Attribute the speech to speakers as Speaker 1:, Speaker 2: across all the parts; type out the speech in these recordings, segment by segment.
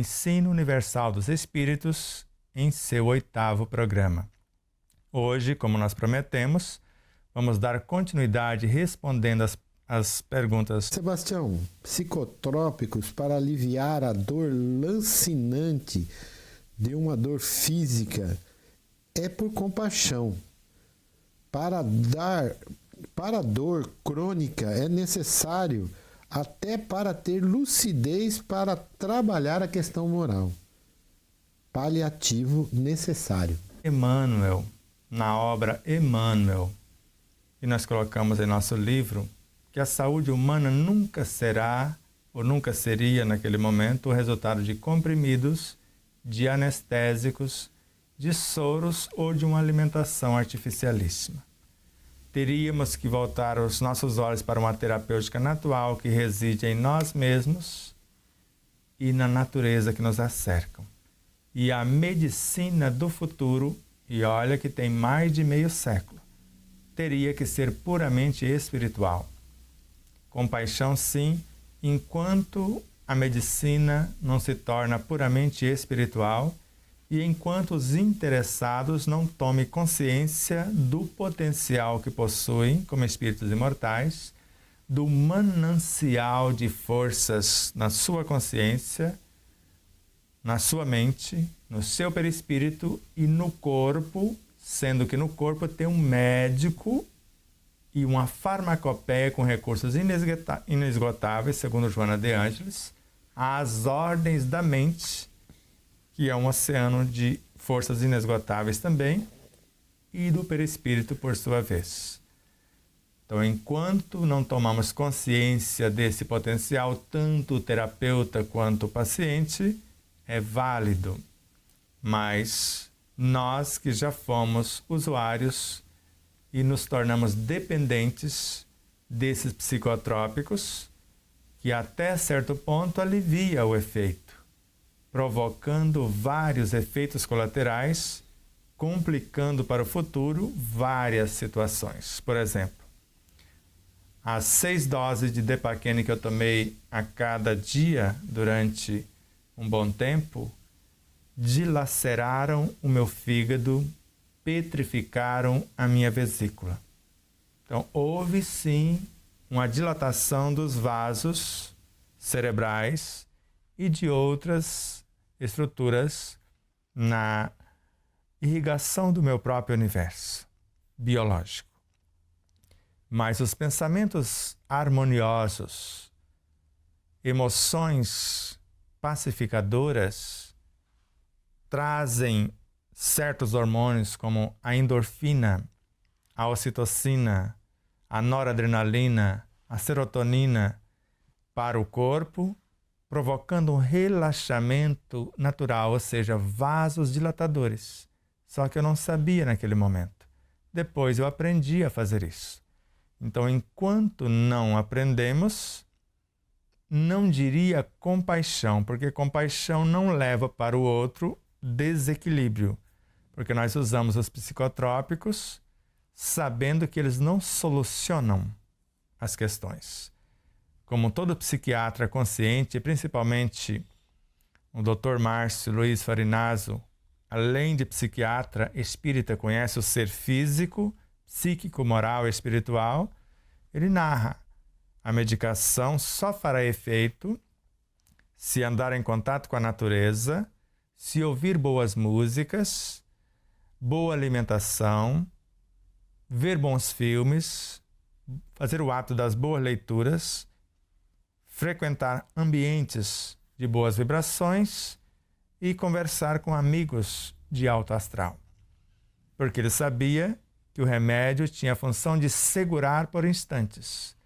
Speaker 1: Ensino Universal dos Espíritos em seu 8º programa. Hoje, como nós prometemos, vamos dar continuidade respondendo as perguntas.
Speaker 2: Sebastião, psicotrópicos para aliviar a dor lancinante de uma dor física é por compaixão. Para a dor crônica é necessário até para ter lucidez para trabalhar a questão moral. Paliativo necessário.
Speaker 1: Emmanuel, na obra Emmanuel, que nós colocamos em nosso livro, que a saúde humana nunca será ou nunca seria naquele momento o resultado de comprimidos, de anestésicos, de soros ou de uma alimentação artificialíssima. Teríamos que voltar os nossos olhos para uma terapêutica natural que reside em nós mesmos e na natureza que nos cercam. E a medicina do futuro, e olha que tem mais de meio século, teria que ser puramente espiritual. Compaixão, sim, enquanto a medicina não se torna puramente espiritual e enquanto os interessados não tomem consciência do potencial que possuem como espíritos imortais, do manancial de forças na sua consciência, na sua mente, no seu perispírito e no corpo, sendo que no corpo tem um médico e uma farmacopeia com recursos inesgotáveis, segundo Joana de Ângeles, às ordens da mente, que é um oceano de forças inesgotáveis também, e do perispírito por sua vez. Então, enquanto não tomamos consciência desse potencial, tanto o terapeuta quanto o paciente, é válido. Mas nós que já fomos usuários e nos tornamos dependentes desses psicotrópicos, que até certo ponto alivia o efeito, provocando vários efeitos colaterais, complicando para o futuro várias situações. Por exemplo, as 6 doses de Depaquene que eu tomei a cada dia durante um bom tempo, dilaceraram o meu fígado, petrificaram a minha vesícula. Então, houve sim uma dilatação dos vasos cerebrais e de outras estruturas na irrigação do meu próprio universo biológico. Mas os pensamentos harmoniosos, emoções pacificadoras, trazem certos hormônios como a endorfina, a ocitocina, a noradrenalina, a serotonina para o corpo, provocando um relaxamento natural, ou seja, vasos dilatadores. Só que eu não sabia naquele momento. Depois eu aprendi a fazer isso. Então, enquanto não aprendemos, não diria compaixão, porque compaixão não leva para o outro desequilíbrio, porque nós usamos os psicotrópicos sabendo que eles não solucionam as questões. Como todo psiquiatra consciente, principalmente o Dr. Márcio Luiz Farinazzo, além de psiquiatra espírita, conhece o ser físico, psíquico, moral e espiritual, ele narra: a medicação só fará efeito se andar em contato com a natureza, se ouvir boas músicas, boa alimentação, ver bons filmes, fazer o ato das boas leituras, frequentar ambientes de boas vibrações e conversar com amigos de alto astral. Porque ele sabia que o remédio tinha a função de segurar por instantes,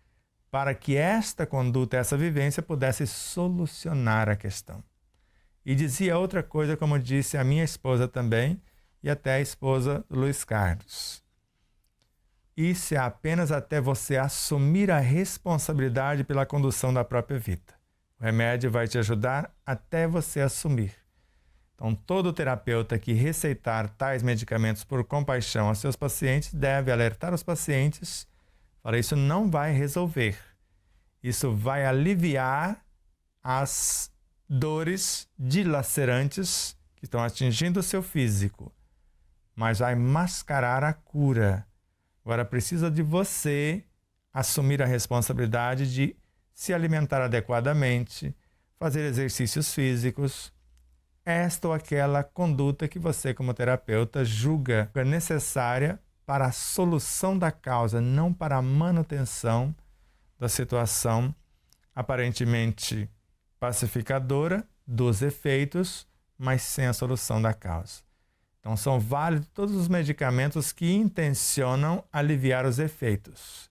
Speaker 1: para que esta conduta, essa vivência pudesse solucionar a questão. E dizia outra coisa, como disse a minha esposa também, e até a esposa do Luiz Carlos: isso é apenas até você assumir a responsabilidade pela condução da própria vida. O remédio vai te ajudar até você assumir. Então, todo terapeuta que receitar tais medicamentos por compaixão aos seus pacientes deve alertar os pacientes: fala, isso não vai resolver. Isso vai aliviar as dores dilacerantes que estão atingindo o seu físico, mas vai mascarar a cura. Agora precisa de você assumir a responsabilidade de se alimentar adequadamente, fazer exercícios físicos, esta ou aquela conduta que você, como terapeuta, julga necessária para a solução da causa, não para a manutenção da situação aparentemente pacificadora dos efeitos, mas sem a solução da causa. Então, são válidos todos os medicamentos que intencionam aliviar os efeitos,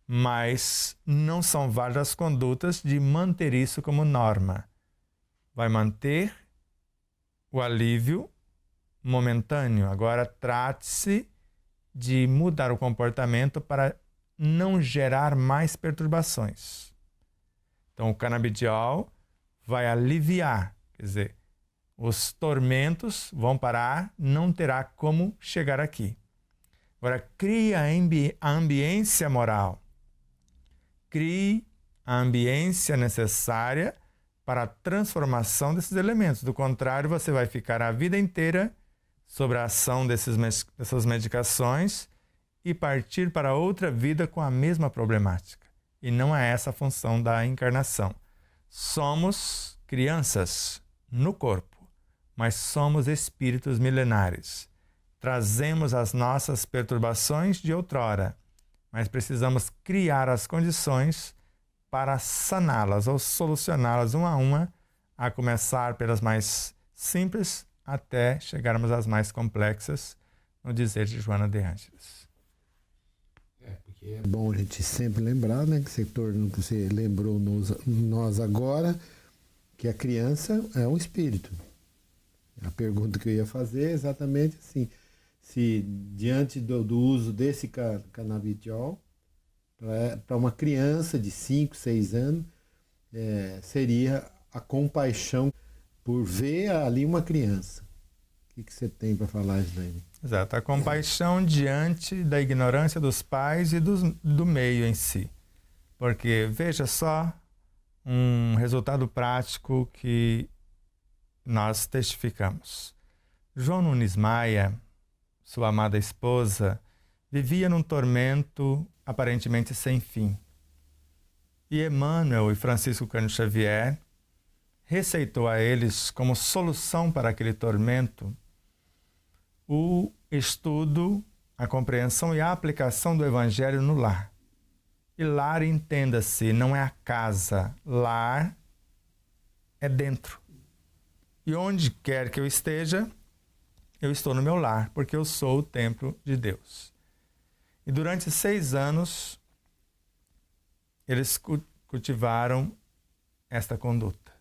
Speaker 1: mas não são válidas as condutas de manter isso como norma. Vai manter o alívio momentâneo. Agora, trate-se de mudar o comportamento para não gerar mais perturbações. Então, o canabidiol vai aliviar, quer dizer, os tormentos vão parar, não terá como chegar aqui. Agora, crie a ambiência moral. Crie a ambiência necessária para a transformação desses elementos. Do contrário, você vai ficar a vida inteira sobre a ação dessas medicações e partir para outra vida com a mesma problemática. E não é essa a função da encarnação. Somos crianças no corpo, mas somos espíritos milenares. Trazemos as nossas perturbações de outrora, mas precisamos criar as condições para saná-las ou solucioná-las uma, a começar pelas mais simples até chegarmos às mais complexas, no dizer de Joana de Ângeles.
Speaker 2: Porque é bom a gente sempre lembrar, né, que você lembrou nós agora, que a criança é um espírito. A pergunta que eu ia fazer é exatamente assim, se diante do uso desse canabidiol, para uma criança de 5, 6 anos, seria a compaixão por ver ali uma criança. O que você tem para falar isso daí?
Speaker 1: Exato, a compaixão diante da ignorância dos pais e do meio em si. Porque, veja só, um resultado prático que nós testificamos. João Nunes Maia, sua amada esposa, vivia num tormento aparentemente sem fim. E Emmanuel e Francisco Cândido Xavier receitou a eles como solução para aquele tormento o estudo, a compreensão e a aplicação do Evangelho no lar. E lar, entenda-se, não é a casa. Lar é dentro. E onde quer que eu esteja, eu estou no meu lar, porque eu sou o templo de Deus. E durante 6 anos, eles cultivaram esta conduta.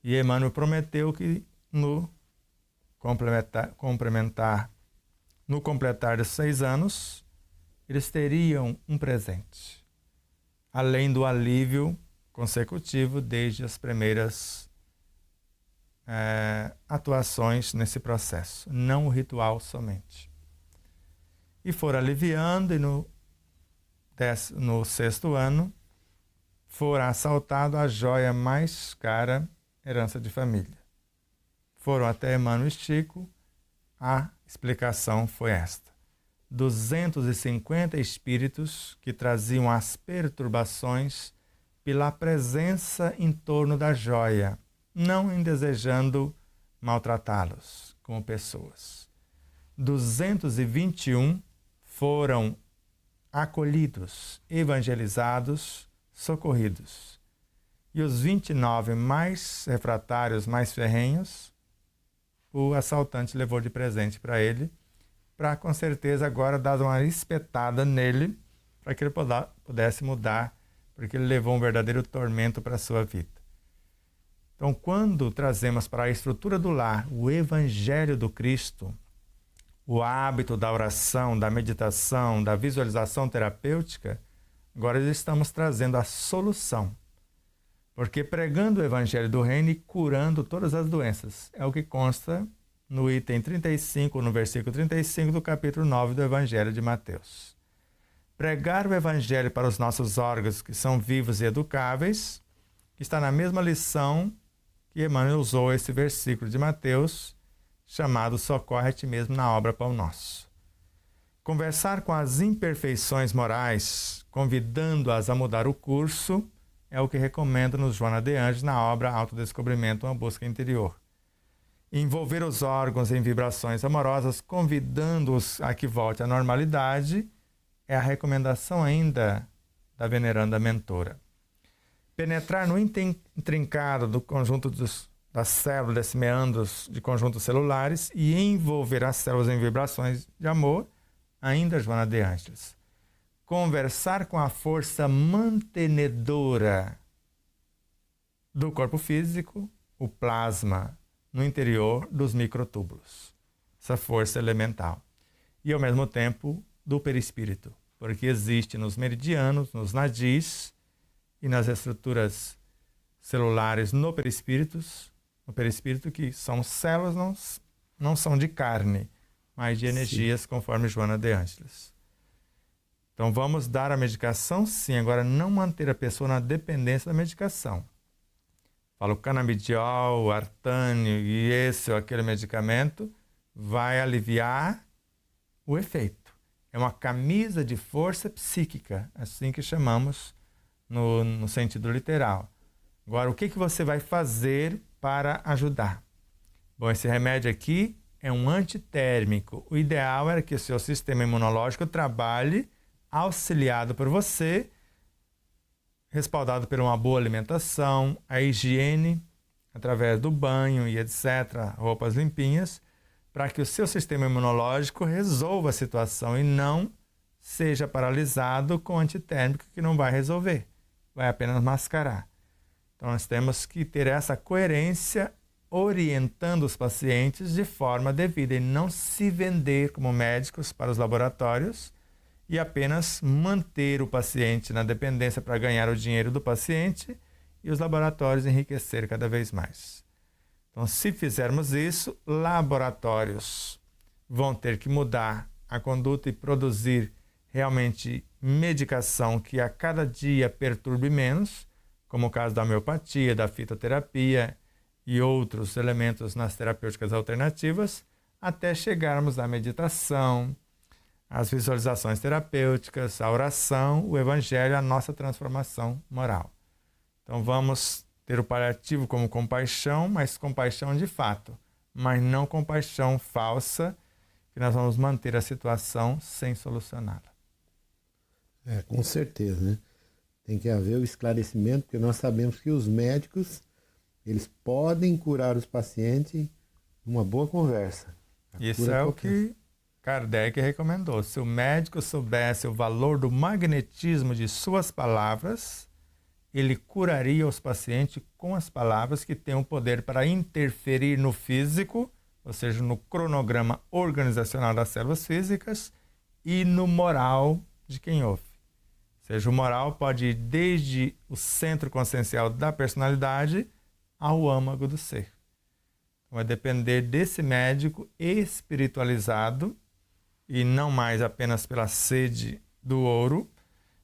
Speaker 1: E Emmanuel prometeu que no completar de 6 anos, eles teriam um presente, além do alívio consecutivo desde as primeiras atuações nesse processo, não o ritual somente. E foram aliviando, e no 6º ano, foram assaltados a joia mais cara, herança de família. Foram até Emmanuel e Chico, a explicação foi esta. 250 espíritos que traziam as perturbações pela presença em torno da joia, não em desejando maltratá-los como pessoas. 221 foram acolhidos, evangelizados, socorridos. E os 29 mais refratários, mais ferrenhos, o assaltante levou de presente para ele, para com certeza agora dar uma espetada nele, para que ele pudesse mudar, porque ele levou um verdadeiro tormento para a sua vida. Então, quando trazemos para a estrutura do lar o Evangelho do Cristo, o hábito da oração, da meditação, da visualização terapêutica, agora estamos trazendo a solução. Porque pregando o Evangelho do Reino e curando todas as doenças. É o que consta no item 35, no versículo 35 do capítulo 9 do Evangelho de Mateus. Pregar o Evangelho para os nossos órgãos que são vivos e educáveis está na mesma lição que Emmanuel usou esse versículo de Mateus, chamado Socorre a ti mesmo na obra Pão Nosso. Conversar com as imperfeições morais, convidando-as a mudar o curso, é o que recomenda-nos Joana de Anjos na obra Autodescobrimento, uma busca interior. Envolver os órgãos em vibrações amorosas, convidando-os a que volte à normalidade, é a recomendação ainda da veneranda mentora. Penetrar no intrincado do conjunto das células, desses meandros de conjuntos celulares e envolver as células em vibrações de amor, ainda Joana de Ângeles. Conversar com a força mantenedora do corpo físico, o plasma, no interior dos microtúbulos. Essa força elemental. E, ao mesmo tempo, do perispírito, porque existe nos meridianos, nos nadis e nas estruturas celulares no perispírito, que são células, não são de carne, mas de energias, sim, conforme Joana de Ângeles. Então vamos dar a medicação, sim, agora não manter a pessoa na dependência da medicação. Falo canabidiol, artânio e esse ou aquele medicamento vai aliviar o efeito. É uma camisa de força psíquica, assim que chamamos no sentido literal. Agora, o que você vai fazer para ajudar? Bom, esse remédio aqui é um antitérmico. O ideal era que o seu sistema imunológico trabalhe auxiliado por você, respaldado por uma boa alimentação, a higiene, através do banho e etc., roupas limpinhas, para que o seu sistema imunológico resolva a situação e não seja paralisado com antitérmico que não vai resolver, vai apenas mascarar. Então nós temos que ter essa coerência orientando os pacientes de forma devida e não se vender como médicos para os laboratórios e apenas manter o paciente na dependência para ganhar o dinheiro do paciente e os laboratórios enriquecer cada vez mais. Então, se fizermos isso, laboratórios vão ter que mudar a conduta e produzir realmente medicação que a cada dia perturbe menos, como o caso da homeopatia, da fitoterapia e outros elementos nas terapêuticas alternativas, até chegarmos à meditação, às visualizações terapêuticas, à oração, o evangelho, a nossa transformação moral. Então vamos ter o paliativo como compaixão, mas compaixão de fato, mas não compaixão falsa, que nós vamos manter a situação sem solucioná-la.
Speaker 2: Com certeza, né? Tem que haver o esclarecimento, porque nós sabemos que os médicos, eles podem curar os pacientes numa boa conversa.
Speaker 1: Isso é o que Kardec recomendou. Se o médico soubesse o valor do magnetismo de suas palavras, ele curaria os pacientes com as palavras que têm o poder para interferir no físico, ou seja, no cronograma organizacional das células físicas e no moral de quem ouve. Ou seja, o moral pode ir desde o centro consciencial da personalidade ao âmago do ser. Vai depender desse médico espiritualizado e não mais apenas pela sede do ouro,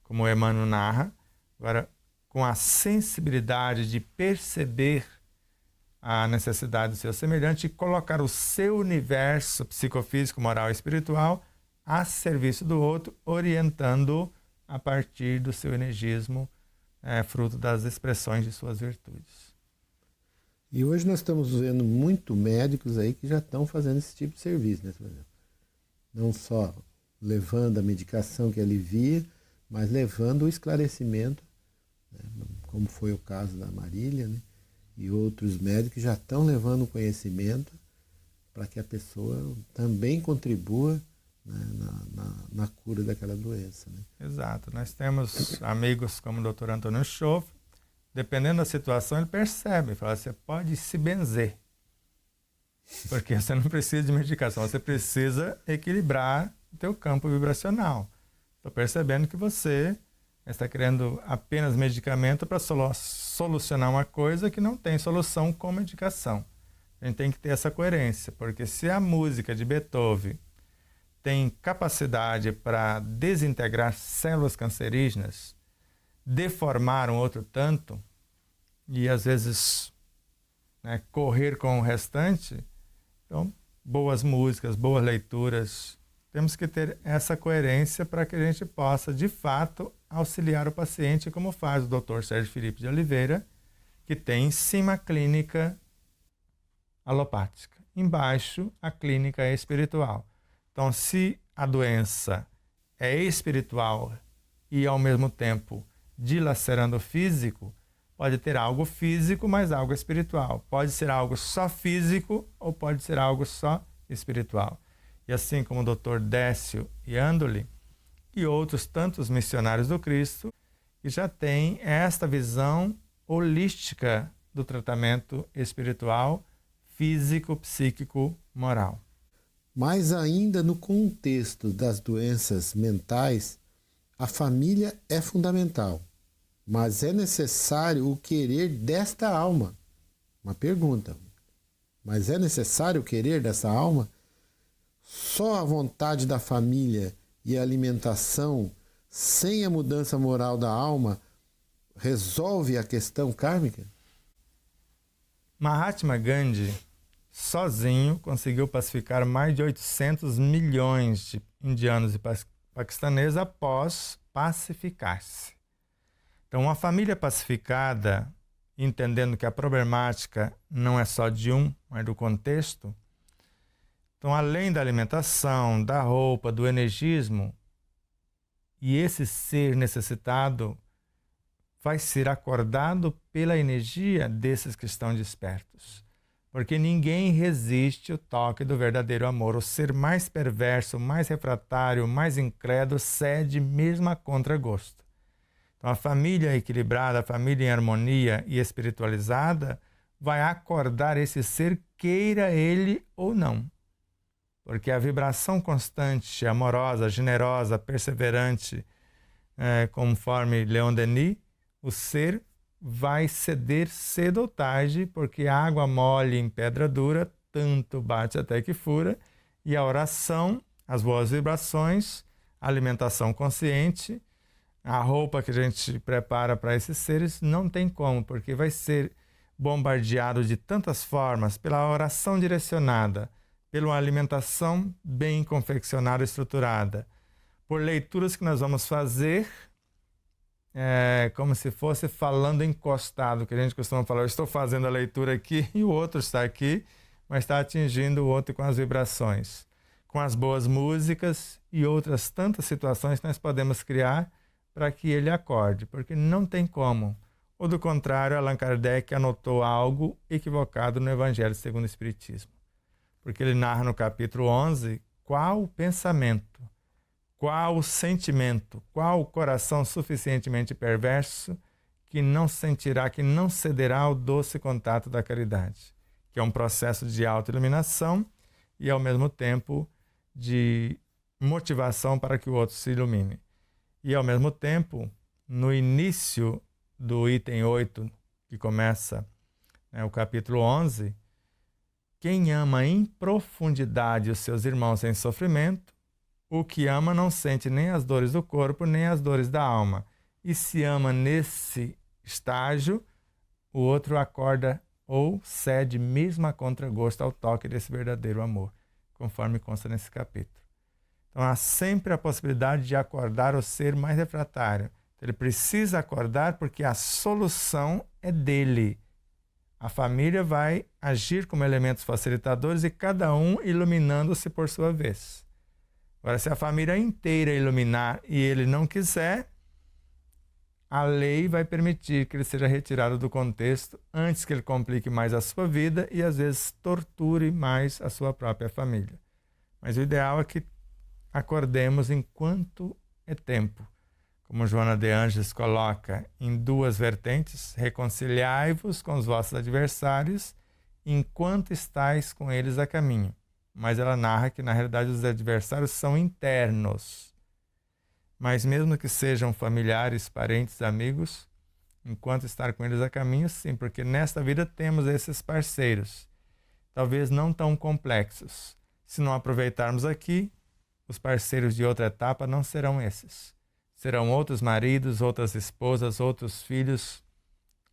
Speaker 1: como Emmanuel narra, agora com a sensibilidade de perceber a necessidade do seu semelhante e colocar o seu universo psicofísico, moral e espiritual a serviço do outro, orientando a partir do seu energismo, fruto das expressões de suas virtudes.
Speaker 2: E hoje nós estamos vendo muito médicos aí que já estão fazendo esse tipo de serviço, né? Não só levando a medicação que alivia, mas levando o esclarecimento, né? Como foi o caso da Marília, né? E outros médicos já estão levando o conhecimento para que a pessoa também contribua, né, na cura daquela doença. Né?
Speaker 1: Exato. Nós temos amigos como o Dr. Antônio Schoff, dependendo da situação, ele percebe, fala, você pode se benzer, porque você não precisa de medicação, você precisa equilibrar o teu campo vibracional. Estou percebendo que você está querendo apenas medicamento para solucionar uma coisa que não tem solução com medicação. A gente tem que ter essa coerência, porque se a música de Beethoven tem capacidade para desintegrar células cancerígenas, deformar um outro tanto, e às vezes né, correr com o restante. Então, boas músicas, boas leituras. Temos que ter essa coerência para que a gente possa, de fato, auxiliar o paciente, como faz o Dr. Sérgio Filipe de Oliveira, que tem em cima a clínica alopática, embaixo a clínica espiritual. Então, se a doença é espiritual e, ao mesmo tempo, dilacerando o físico, pode ter algo físico, mas algo espiritual. Pode ser algo só físico ou pode ser algo só espiritual. E assim como o Dr. Décio e Andoli e outros tantos missionários do Cristo, que já têm esta visão holística do tratamento espiritual, físico, psíquico, moral.
Speaker 2: Mas ainda no contexto das doenças mentais, a família é fundamental. Mas é necessário o querer desta alma. Uma pergunta. Mas é necessário o querer dessa alma? Só a vontade da família e a alimentação, sem a mudança moral da alma, resolve a questão kármica?
Speaker 1: Mahatma Gandhi, sozinho, conseguiu pacificar mais de 800 milhões de indianos e paquistaneses após pacificar-se. Então, uma família pacificada, entendendo que a problemática não é só de um, mas do contexto. Então, além da alimentação, da roupa, do energismo, e esse ser necessitado vai ser acordado pela energia desses que estão despertos. Porque ninguém resiste o toque do verdadeiro amor. O ser mais perverso, mais refratário, mais incrédulo, cede mesmo a contragosto. Então, a família equilibrada, a família em harmonia e espiritualizada vai acordar esse ser, queira ele ou não. Porque a vibração constante, amorosa, generosa, perseverante, conforme Leon Denis, o ser vai ceder cedo ou tarde, porque a água mole em pedra dura, tanto bate até que fura, e a oração, as boas vibrações, a alimentação consciente, a roupa que a gente prepara para esses seres, não tem como, porque vai ser bombardeado de tantas formas, pela oração direcionada, pela alimentação bem confeccionada e estruturada, por leituras que nós vamos fazer, como se fosse falando encostado, que a gente costuma falar, eu estou fazendo a leitura aqui e o outro está aqui, mas está atingindo o outro com as vibrações, com as boas músicas e outras tantas situações que nós podemos criar para que ele acorde, porque não tem como. Ou do contrário, Allan Kardec anotou algo equivocado no Evangelho segundo o Espiritismo. Porque ele narra no capítulo 11 qual o pensamento, qual o sentimento, qual o coração suficientemente perverso que não sentirá, que não cederá ao doce contato da caridade, que é um processo de autoiluminação e, ao mesmo tempo, de motivação para que o outro se ilumine. E, ao mesmo tempo, no início do item 8, que começa o capítulo 11, quem ama em profundidade os seus irmãos em sofrimento, o que ama não sente nem as dores do corpo, nem as dores da alma. E se ama nesse estágio, o outro acorda ou cede mesmo a contragosto ao toque desse verdadeiro amor, conforme consta nesse capítulo. Então há sempre a possibilidade de acordar o ser mais refratário. Ele precisa acordar porque a solução é dele. A família vai agir como elementos facilitadores e cada um iluminando-se por sua vez. Agora, se a família inteira iluminar e ele não quiser, a lei vai permitir que ele seja retirado do contexto antes que ele complique mais a sua vida e, às vezes, torture mais a sua própria família. Mas o ideal é que acordemos enquanto é tempo. Como Joana de Ângeles coloca em duas vertentes, reconciliai-vos com os vossos adversários enquanto estáis com eles a caminho. Mas ela narra que, na realidade, os adversários são internos. Mas mesmo que sejam familiares, parentes, amigos, enquanto estar com eles a caminho, sim, porque nesta vida temos esses parceiros, talvez não tão complexos. Se não aproveitarmos aqui, os parceiros de outra etapa não serão esses. Serão outros maridos, outras esposas, outros filhos,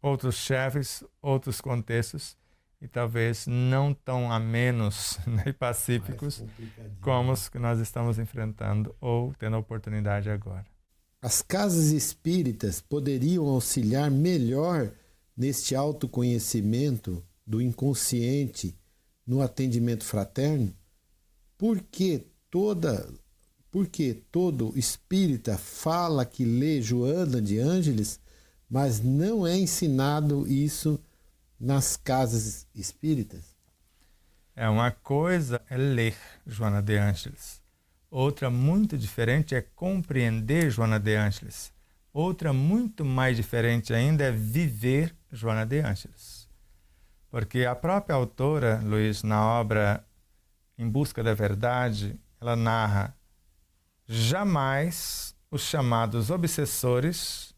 Speaker 1: outros chefes, outros contextos. e talvez não tão amenos e pacíficos como os que nós estamos enfrentando ou tendo a oportunidade agora.
Speaker 2: As casas espíritas poderiam auxiliar melhor neste autoconhecimento do inconsciente no atendimento fraterno? Porque todo espírita fala que lê Joana de Ângeles, mas não é ensinado isso nas casas espíritas?
Speaker 1: Uma coisa é ler Joana de Ângeles. Outra muito diferente é compreender Joana de Ângeles. Outra muito mais diferente ainda é viver Joana de Ângeles. Porque a própria autora, Luiz, na obra Em Busca da Verdade, ela narra: jamais os chamados obsessores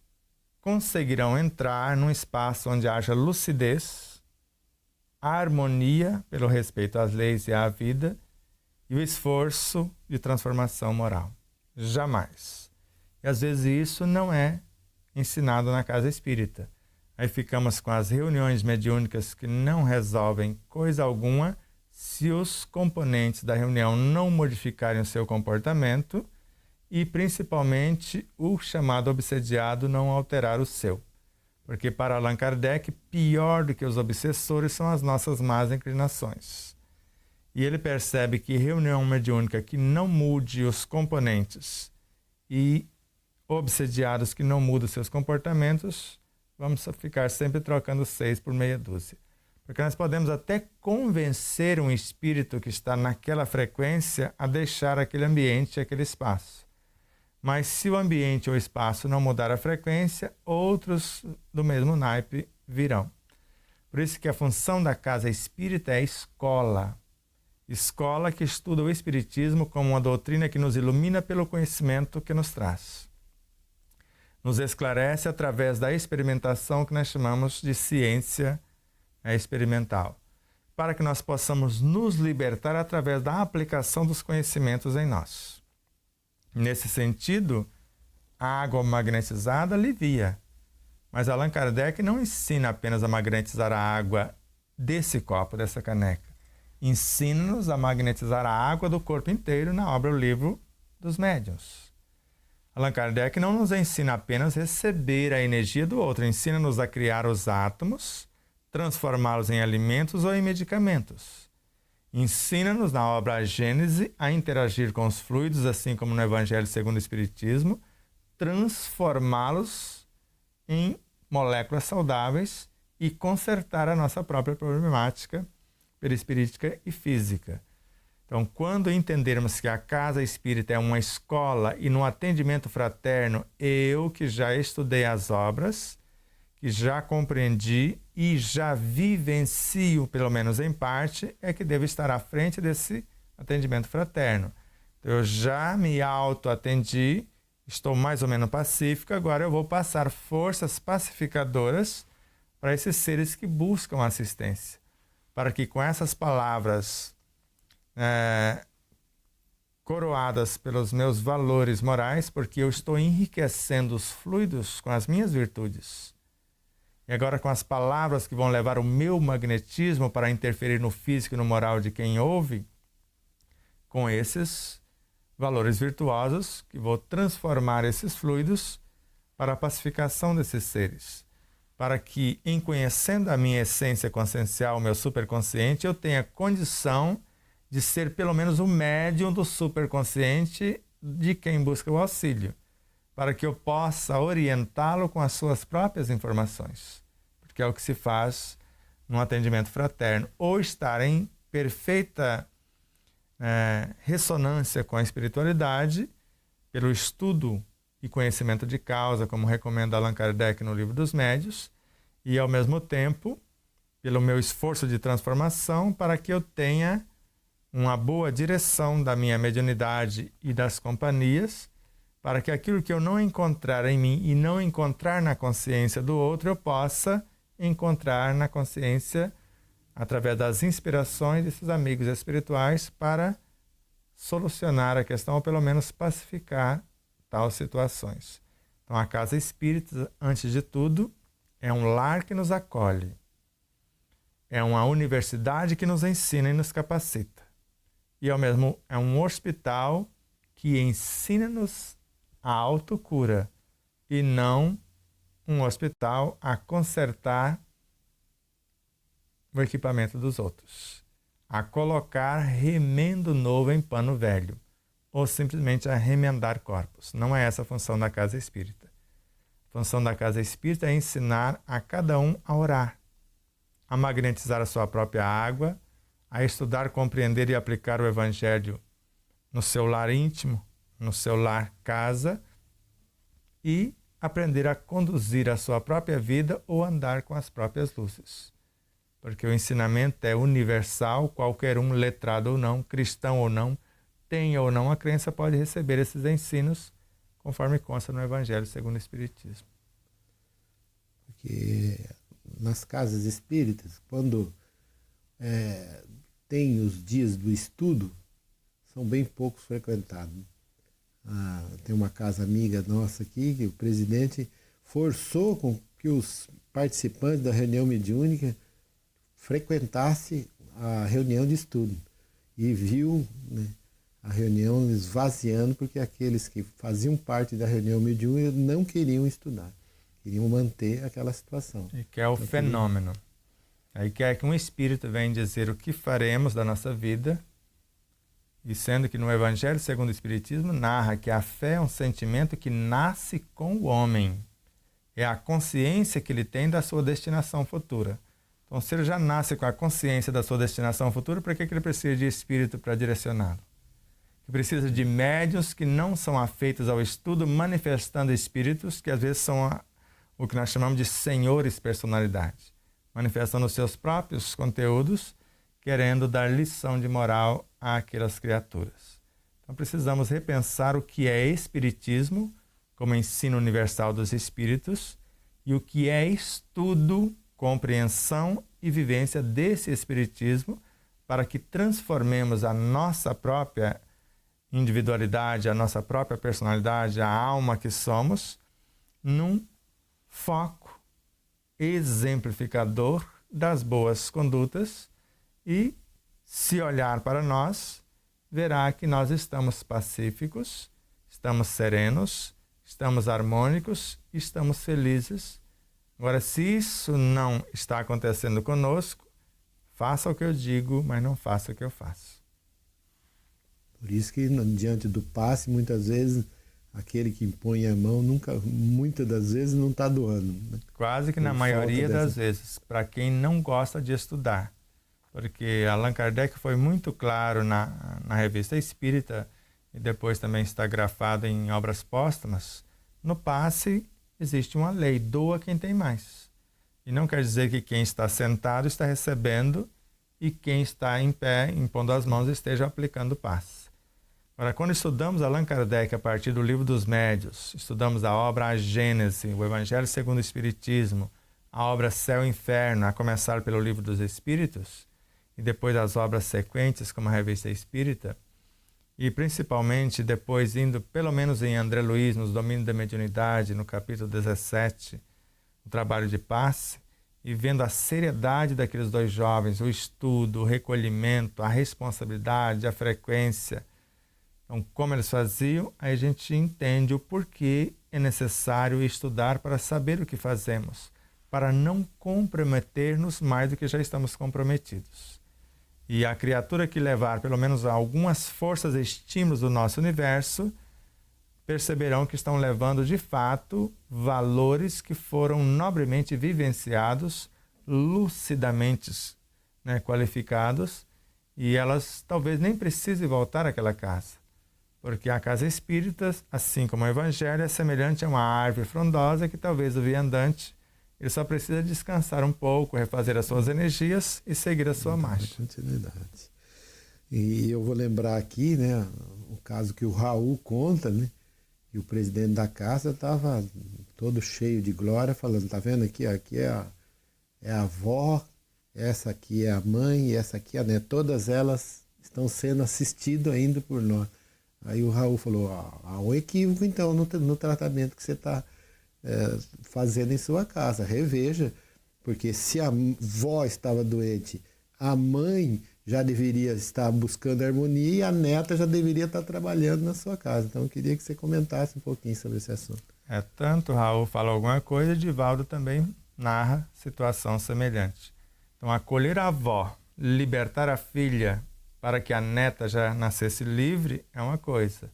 Speaker 1: conseguirão entrar num espaço onde haja lucidez, harmonia pelo respeito às leis e à vida e o esforço de transformação moral. Jamais. E às vezes isso não é ensinado na casa espírita. Aí ficamos com as reuniões mediúnicas que não resolvem coisa alguma se os componentes da reunião não modificarem o seu comportamento e, principalmente, o chamado obsediado não alterar o seu. Porque, para Allan Kardec, pior do que os obsessores são as nossas más inclinações. E ele percebe que reunião mediúnica que não mude os componentes e obsediados que não mudam seus comportamentos, vamos ficar sempre trocando 6 por meia dúzia. Porque nós podemos até convencer um espírito que está naquela frequência a deixar aquele ambiente, aquele espaço. Mas se o ambiente ou o espaço não mudar a frequência, outros do mesmo naipe virão. Por isso que a função da casa espírita é a escola. Escola que estuda o espiritismo como uma doutrina que nos ilumina pelo conhecimento que nos traz. Nos esclarece através da experimentação que nós chamamos de ciência experimental, para que nós possamos nos libertar através da aplicação dos conhecimentos em nós. Nesse sentido, a água magnetizada alivia, mas Allan Kardec não ensina apenas a magnetizar a água desse copo, dessa caneca. Ensina-nos a magnetizar a água do corpo inteiro na obra O Livro dos Médiuns. Allan Kardec não nos ensina apenas a receber a energia do outro, ensina-nos a criar os átomos, transformá-los em alimentos ou em medicamentos. Ensina-nos na obra A Gênese a interagir com os fluidos, assim como no Evangelho segundo o Espiritismo, transformá-los em moléculas saudáveis e consertar a nossa própria problemática perispirítica e física. Então, quando entendermos que a casa espírita é uma escola e no atendimento fraterno, eu que já estudei as obras, que já compreendi e já vivencio, pelo menos em parte, é que devo estar à frente desse atendimento fraterno. Eu já me auto-atendi, estou mais ou menos pacífico, agora eu vou passar forças pacificadoras para esses seres que buscam assistência, para que com essas palavras coroadas pelos meus valores morais, porque eu estou enriquecendo os fluidos com as minhas virtudes, e agora com as palavras que vão levar o meu magnetismo para interferir no físico e no moral de quem ouve, com esses valores virtuosos que vou transformar esses fluidos para a pacificação desses seres, para que, em conhecendo a minha essência consciencial, o meu superconsciente, eu tenha condição de ser pelo menos o médium do superconsciente de quem busca o auxílio, para que eu possa orientá-lo com as suas próprias informações, porque é o que se faz num atendimento fraterno, ou estar em perfeita ressonância com a espiritualidade, pelo estudo e conhecimento de causa, como recomenda Allan Kardec no Livro dos Médiuns, e ao mesmo tempo, pelo meu esforço de transformação, para que eu tenha uma boa direção da minha mediunidade e das companhias, para que aquilo que eu não encontrar em mim e não encontrar na consciência do outro, eu possa encontrar na consciência através das inspirações desses amigos espirituais para solucionar a questão ou pelo menos pacificar tais situações. Então a casa espírita, antes de tudo, é um lar que nos acolhe. é uma universidade que nos ensina e nos capacita. E ao mesmo é um hospital que ensina-nos a autocura e não um hospital a consertar o equipamento dos outros, a colocar remendo novo em pano velho, ou simplesmente a remendar corpos. Não é essa a função da casa espírita. A função da casa espírita é ensinar a cada um a orar, a magnetizar a sua própria água, a estudar, compreender e aplicar o Evangelho no seu lar íntimo, no seu lar casa, e aprender a conduzir a sua própria vida ou andar com as próprias luzes. Porque o ensinamento é universal, qualquer um, letrado ou não, cristão ou não, tenha ou não a crença, pode receber esses ensinos, conforme consta no Evangelho segundo o Espiritismo.
Speaker 2: Porque nas casas espíritas, quando tem os dias do estudo, são bem poucos frequentados. Tem uma casa amiga nossa aqui, que o presidente forçou com que os participantes da reunião mediúnica frequentassem a reunião de estudo. E viu, né, a reunião esvaziando, porque aqueles que faziam parte da reunião mediúnica não queriam estudar, queriam manter aquela situação.
Speaker 1: E que é o fenômeno. Aí quer que um espírito venha dizer o que faremos da nossa vida, e sendo que no Evangelho segundo o Espiritismo narra que a fé é um sentimento que nasce com o homem. É a consciência que ele tem da sua destinação futura. Então, se ele já nasce com a consciência da sua destinação futura, para que ele precisa de espírito para direcioná-lo? Ele precisa de médiuns que não são afeitos ao estudo, manifestando espíritos que às vezes são o que nós chamamos de senhores personalidade, manifestando os seus próprios conteúdos, querendo dar lição de moral àquelas criaturas. Então precisamos repensar o que é espiritismo, como ensino universal dos espíritos, e o que é estudo, compreensão e vivência desse espiritismo, para que transformemos a nossa própria individualidade, a nossa própria personalidade, a alma que somos, num foco exemplificador das boas condutas, e se olhar para nós, verá que nós estamos pacíficos, estamos serenos, estamos harmônicos, estamos felizes. Agora, se isso não está acontecendo conosco, faça o que eu digo, mas não faça o que eu faço.
Speaker 2: Por isso que diante do passe, muitas vezes, aquele que impõe a mão, muitas das vezes não está doando, né?
Speaker 1: Quase que na maioria das vezes, para quem não gosta de estudar. Porque Allan Kardec foi muito claro na Revista Espírita, e depois também está grafado em obras póstumas. No passe existe uma lei: doa quem tem mais. E não quer dizer que quem está sentado está recebendo e quem está em pé, impondo as mãos, esteja aplicando o passe. Agora, quando estudamos Allan Kardec a partir do Livro dos Médiuns, estudamos a obra A Gênese, o Evangelho segundo o Espiritismo, a obra Céu e Inferno, a começar pelo Livro dos Espíritos, e depois as obras sequentes, como a Revista Espírita, e principalmente depois indo, pelo menos em André Luiz, nos Domínios da Mediunidade, no capítulo 17, o trabalho de passe, e vendo a seriedade daqueles dois jovens, o estudo, o recolhimento, a responsabilidade, a frequência, então como eles faziam, aí a gente entende o porquê é necessário estudar para saber o que fazemos, para não comprometer-nos mais do que já estamos comprometidos. E a criatura que levar pelo menos algumas forças e estímulos do nosso universo, perceberão que estão levando de fato valores que foram nobremente vivenciados, lucidamente, né, qualificados, e elas talvez nem precisem voltar àquela casa. Porque a casa espírita, assim como o Evangelho, é semelhante a uma árvore frondosa que talvez o viandante, ele só precisa descansar um pouco, refazer as suas energias e seguir a sua marcha.
Speaker 2: Continuidade. E eu vou lembrar aqui, né, o caso que o Raul conta, né, e o presidente da casa estava todo cheio de glória, falando: tá vendo aqui, aqui é a avó, essa aqui é a mãe e essa aqui é a neta. Todas elas estão sendo assistidas ainda por nós. Aí o Raul falou: há um equívoco então no tratamento que você está fazendo em sua casa, reveja. Porque se a avó estava doente, a mãe já deveria estar buscando harmonia e a neta já deveria estar trabalhando na sua casa. Então eu queria que você comentasse um pouquinho sobre esse assunto.
Speaker 1: Tanto Raul fala alguma coisa, Divaldo também narra situação semelhante. Então, acolher a avó, libertar a filha para que a neta já nascesse livre é uma coisa.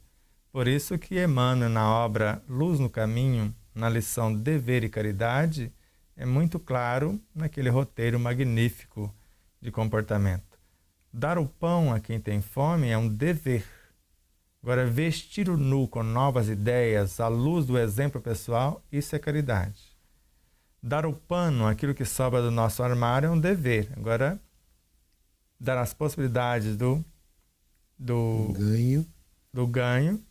Speaker 1: Por isso que Emmanuel, na obra Luz no Caminho, na lição Dever e Caridade, é muito claro naquele roteiro magnífico de comportamento. Dar o pão a quem tem fome é um dever. Agora, vestir o nu com novas ideias, à luz do exemplo pessoal, isso é caridade. Dar o pano, aquilo que sobra do nosso armário, é um dever. Agora, dar as possibilidades do ganho.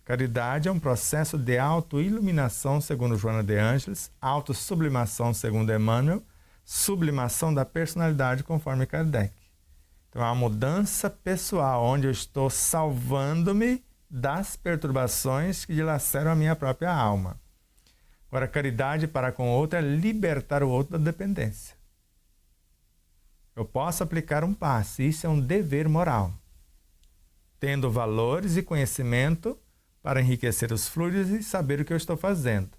Speaker 1: Caridade é um processo de auto-iluminação, segundo Joana de Ângeles, auto-sublimação, segundo Emmanuel, sublimação da personalidade, conforme Kardec. Então, é uma mudança pessoal, onde eu estou salvando-me das perturbações que dilaceram a minha própria alma. Agora, caridade para com o outro é libertar o outro da dependência. Eu posso aplicar um passe, isso é um dever moral. Tendo valores e conhecimento para enriquecer os fluidos e saber o que eu estou fazendo.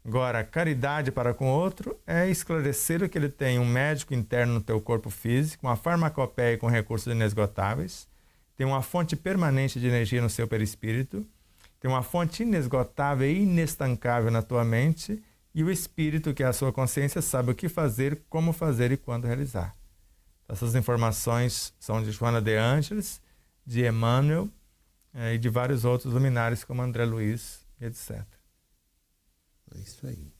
Speaker 1: Agora, caridade para com o outro é esclarecer o que ele tem, um médico interno no teu corpo físico, uma farmacopeia com recursos inesgotáveis, tem uma fonte permanente de energia no seu perispírito, tem uma fonte inesgotável e inestancável na tua mente, e o espírito, que é a sua consciência, sabe o que fazer, como fazer e quando realizar. Essas informações são de Joana de Ângeles, de Emmanuel e de vários outros luminares como André Luiz, etc.
Speaker 2: É isso aí.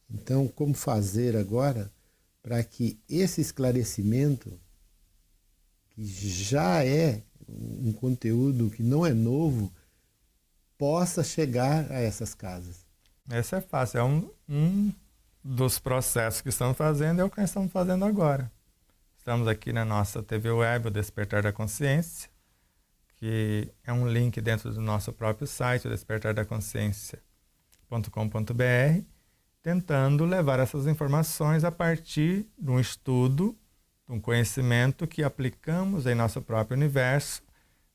Speaker 2: Então, como fazer agora para que esse esclarecimento, que já é um conteúdo que não é novo, possa chegar a essas casas?
Speaker 1: Esse é fácil. É um dos processos que estamos fazendo, é o que nós estamos fazendo agora. Estamos aqui na nossa TV Web, o Despertar da Consciência, que é um link dentro do nosso próprio site, o despertardaconsciência.com.br, tentando levar essas informações a partir de um estudo, de um conhecimento que aplicamos em nosso próprio universo,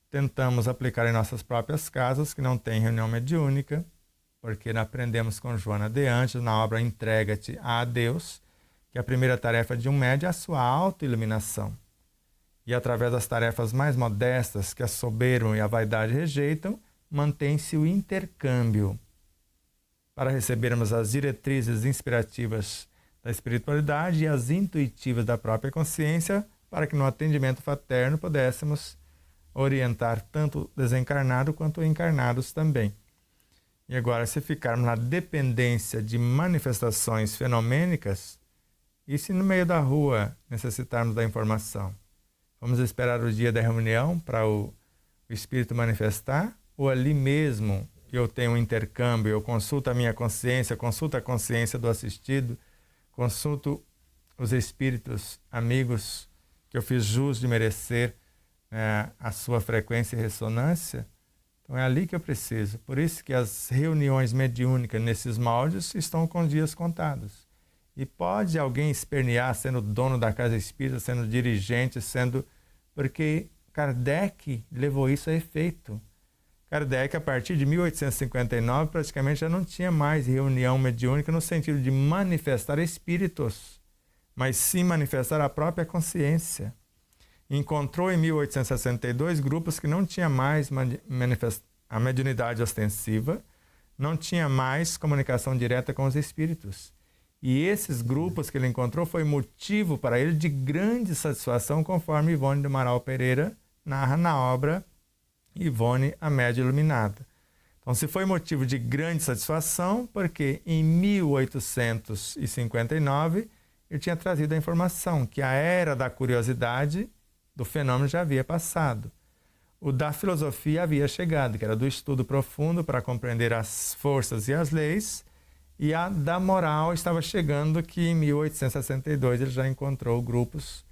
Speaker 1: tentamos aplicar em nossas próprias casas, que não tem reunião mediúnica, porque aprendemos com Joana de Ângeles, na obra Entrega-te a Deus, que a primeira tarefa de um médium é a sua autoiluminação. E através das tarefas mais modestas, que a soberba e a vaidade rejeitam, mantém-se o intercâmbio. Para recebermos as diretrizes inspirativas da espiritualidade e as intuitivas da própria consciência, para que no atendimento fraterno pudéssemos orientar tanto desencarnado quanto encarnados também. E agora, se ficarmos na dependência de manifestações fenomênicas, e se no meio da rua necessitarmos da informação? Vamos esperar o dia da reunião para o Espírito manifestar? Ou ali mesmo eu tenho um intercâmbio, eu consulto a minha consciência, consulto a consciência do assistido, consulto os espíritos amigos que eu fiz jus de merecer a sua frequência e ressonância? Então é ali que eu preciso. Por isso que as reuniões mediúnicas nesses moldes estão com dias contados. E pode alguém espernear sendo dono da casa espírita, sendo dirigente, porque Kardec levou isso a efeito. Kardec, a partir de 1859, praticamente já não tinha mais reunião mediúnica no sentido de manifestar espíritos, mas sim manifestar a própria consciência. Encontrou em 1862 grupos que não tinham mais a mediunidade ostensiva, não tinha mais comunicação direta com os espíritos. E esses grupos que ele encontrou foi motivo para ele de grande satisfação, conforme Ivone do Amaral Pereira narra na obra Ivone, a Média Iluminada. Então, se foi motivo de grande satisfação, porque em 1859 ele tinha trazido a informação que a era da curiosidade do fenômeno já havia passado. O da filosofia havia chegado, que era do estudo profundo para compreender as forças e as leis, e a da moral estava chegando, que em 1862 ele já encontrou grupos,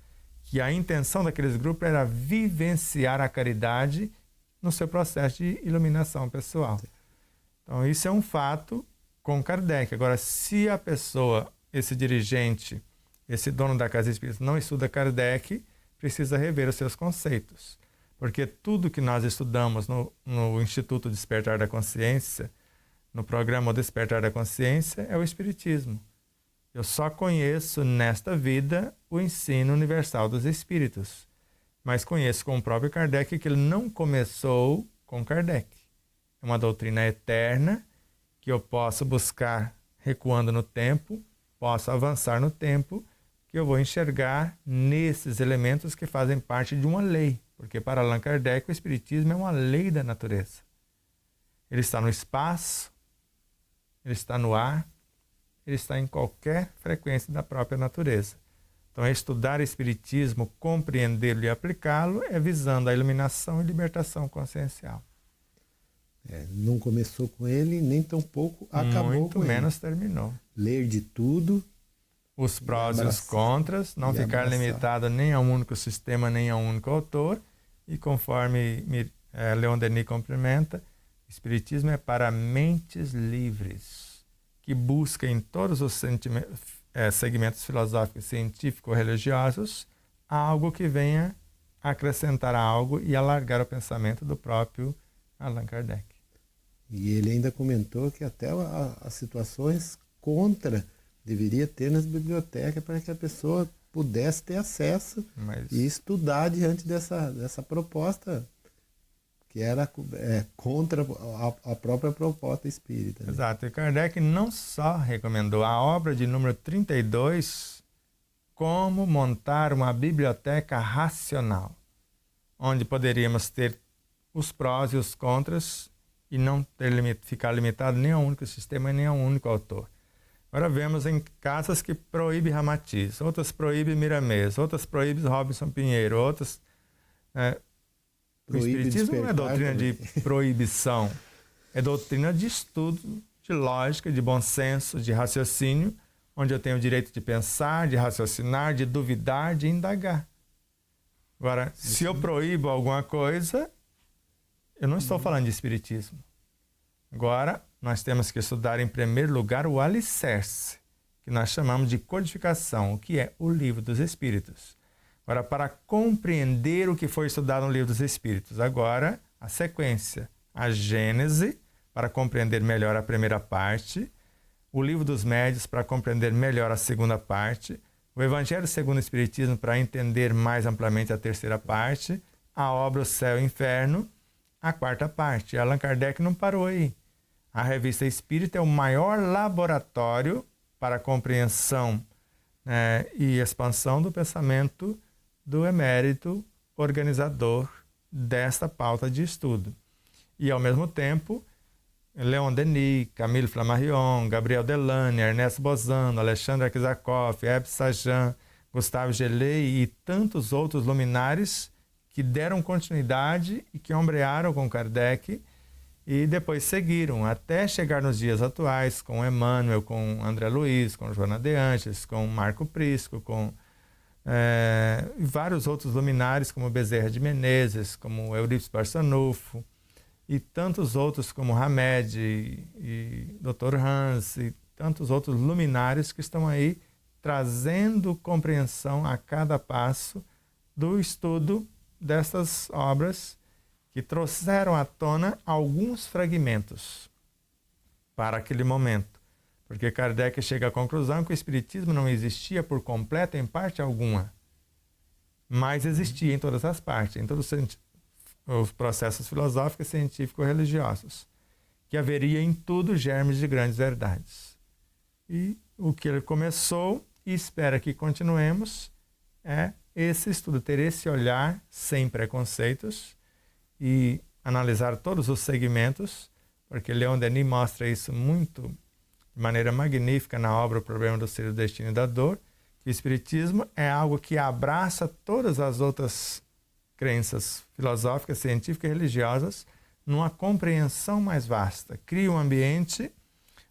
Speaker 1: que a intenção daqueles grupos era vivenciar a caridade no seu processo de iluminação pessoal. Então isso é um fato com Kardec. Agora, se a pessoa esse dirigente, esse dono da casa espírita não estuda Kardec, precisa rever os seus conceitos. Porque tudo que nós estudamos no Instituto Despertar da Consciência, no programa Despertar da Consciência, é o Espiritismo. Eu só conheço nesta vida o ensino universal dos Espíritos. Mas conheço com o próprio Kardec que ele não começou com Kardec. É uma doutrina eterna que eu posso buscar recuando no tempo, posso avançar no tempo, que eu vou enxergar nesses elementos que fazem parte de uma lei. Porque para Allan Kardec o Espiritismo é uma lei da natureza. Ele está no espaço, ele está no ar, ele está em qualquer frequência da própria natureza. Então, estudar Espiritismo, compreendê-lo e aplicá-lo é visando a iluminação e libertação consciencial.
Speaker 2: Não começou com ele, nem tampouco acabou
Speaker 1: Muito
Speaker 2: com ele.
Speaker 1: menos terminou.
Speaker 2: Ler de tudo.
Speaker 1: Os prós e os contras, não ficar limitado nem a um único sistema, nem a um único autor. E conforme Leon Denis cumprimenta, Espiritismo é para mentes livres, que busca em todos os segmentos filosóficos, científicos, religiosos, algo que venha acrescentar algo e alargar o pensamento do próprio Allan Kardec.
Speaker 2: E ele ainda comentou que até as situações contra deveria ter nas bibliotecas para que a pessoa pudesse ter acesso e estudar diante dessa proposta que era contra a própria proposta espírita. Né?
Speaker 1: Exato. E Kardec não só recomendou a obra de número 32, como montar uma biblioteca racional, onde poderíamos ter os prós e os contras e não ficar limitado nem a um único sistema nem a um único autor. Agora vemos em casas que proíbe Ramatiz, outras proíbe Miramês, outras proíbe Robinson Pinheiro, outras... O Espiritismo não é doutrina de proibição, é doutrina de estudo, de lógica, de bom senso, de raciocínio, onde eu tenho o direito de pensar, de raciocinar, de duvidar, de indagar. Agora, se eu proíbo alguma coisa, eu não estou falando de Espiritismo. Agora, nós temos que estudar em primeiro lugar o alicerce, que nós chamamos de codificação, o que é o Livro dos Espíritos. Agora, para compreender o que foi estudado no Livro dos Espíritos, agora a sequência, a Gênese, para compreender melhor a primeira parte, o Livro dos Médiuns, para compreender melhor a segunda parte, o Evangelho segundo o Espiritismo, para entender mais amplamente a terceira parte, a obra O Céu e o Inferno, a quarta parte. Allan Kardec não parou aí. A Revista Espírita é o maior laboratório para a compreensão e expansão do pensamento do emérito organizador desta pauta de estudo. E, ao mesmo tempo, Leon Denis, Camille Flammarion, Gabriel Delane, Ernesto Bozano, Alexandre Akizakov, Ebbe Sajan, Gustave Gelei e tantos outros luminares que deram continuidade e que ombrearam com Kardec e depois seguiram até chegar nos dias atuais com Emmanuel, com André Luiz, com Joana de Angelis, com Marco Prisco, com vários outros luminares como Bezerra de Menezes, como Eurípides Barçanufo e tantos outros como Hamed e Dr. Hans e tantos outros luminares que estão aí trazendo compreensão a cada passo do estudo dessas obras que trouxeram à tona alguns fragmentos para aquele momento. Porque Kardec chega à conclusão que o Espiritismo não existia por completo em parte alguma, mas existia em todas as partes, em todos os processos filosóficos, científicos e religiosos, que haveria em tudo germes de grandes verdades. E o que ele começou e espera que continuemos é esse estudo, ter esse olhar sem preconceitos e analisar todos os segmentos, porque Leon Denis mostra isso muito de maneira magnífica na obra O Problema do Ser, do Destino e da Dor, que o Espiritismo é algo que abraça todas as outras crenças filosóficas, científicas e religiosas numa compreensão mais vasta. Cria um ambiente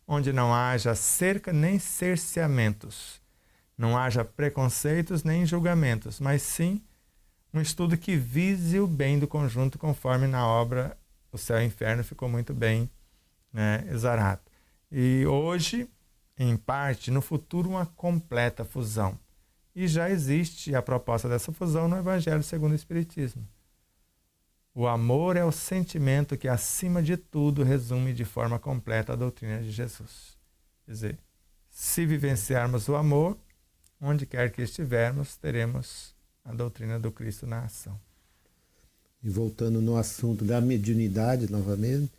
Speaker 1: onde não haja cerca nem cerceamentos, não haja preconceitos nem julgamentos, mas sim um estudo que vise o bem do conjunto, conforme na obra O Céu e o Inferno ficou muito bem exarado. E hoje, em parte, no futuro, uma completa fusão. E já existe a proposta dessa fusão no Evangelho segundo o Espiritismo. O amor é o sentimento que, acima de tudo, resume de forma completa a doutrina de Jesus. Quer dizer, se vivenciarmos o amor, onde quer que estivermos, teremos a doutrina do Cristo na ação.
Speaker 2: E voltando no assunto da mediunidade, novamente,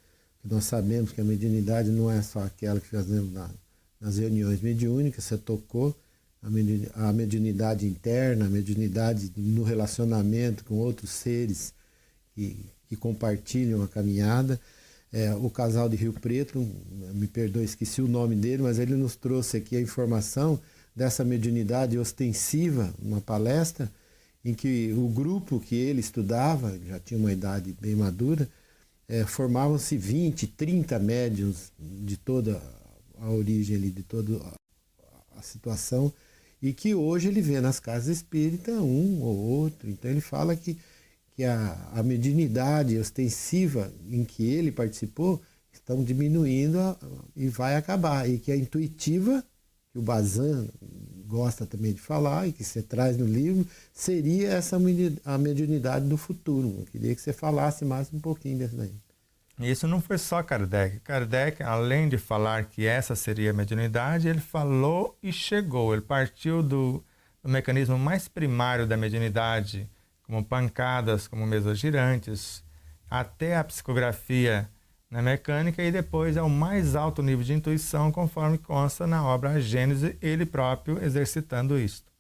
Speaker 2: nós sabemos que a mediunidade não é só aquela que fazemos nas reuniões mediúnicas, você tocou, a mediunidade interna, a mediunidade no relacionamento com outros seres que compartilham a caminhada. O casal de Rio Preto, me perdoe, esqueci o nome dele, mas ele nos trouxe aqui a informação dessa mediunidade ostensiva, uma palestra, em que o grupo que ele estudava, já tinha uma idade bem madura, formavam-se 20, 30 médiuns de toda a origem ali, de toda a situação, e que hoje ele vê nas casas espíritas um ou outro. Então ele fala que a mediunidade ostensiva em que ele participou estão diminuindo e vai acabar, e que a intuitiva, que o Bazin gosta também de falar e que você traz no livro, seria a mediunidade do futuro. Eu queria que você falasse mais um pouquinho disso daí.
Speaker 1: Isso não foi só Kardec. Kardec, além de falar que essa seria a mediunidade, ele falou e chegou. Ele partiu do mecanismo mais primário da mediunidade, como pancadas, como mesas girantes, até a psicografia na mecânica, e depois ao mais alto nível de intuição, conforme consta na obra A Gênese, ele próprio exercitando isto.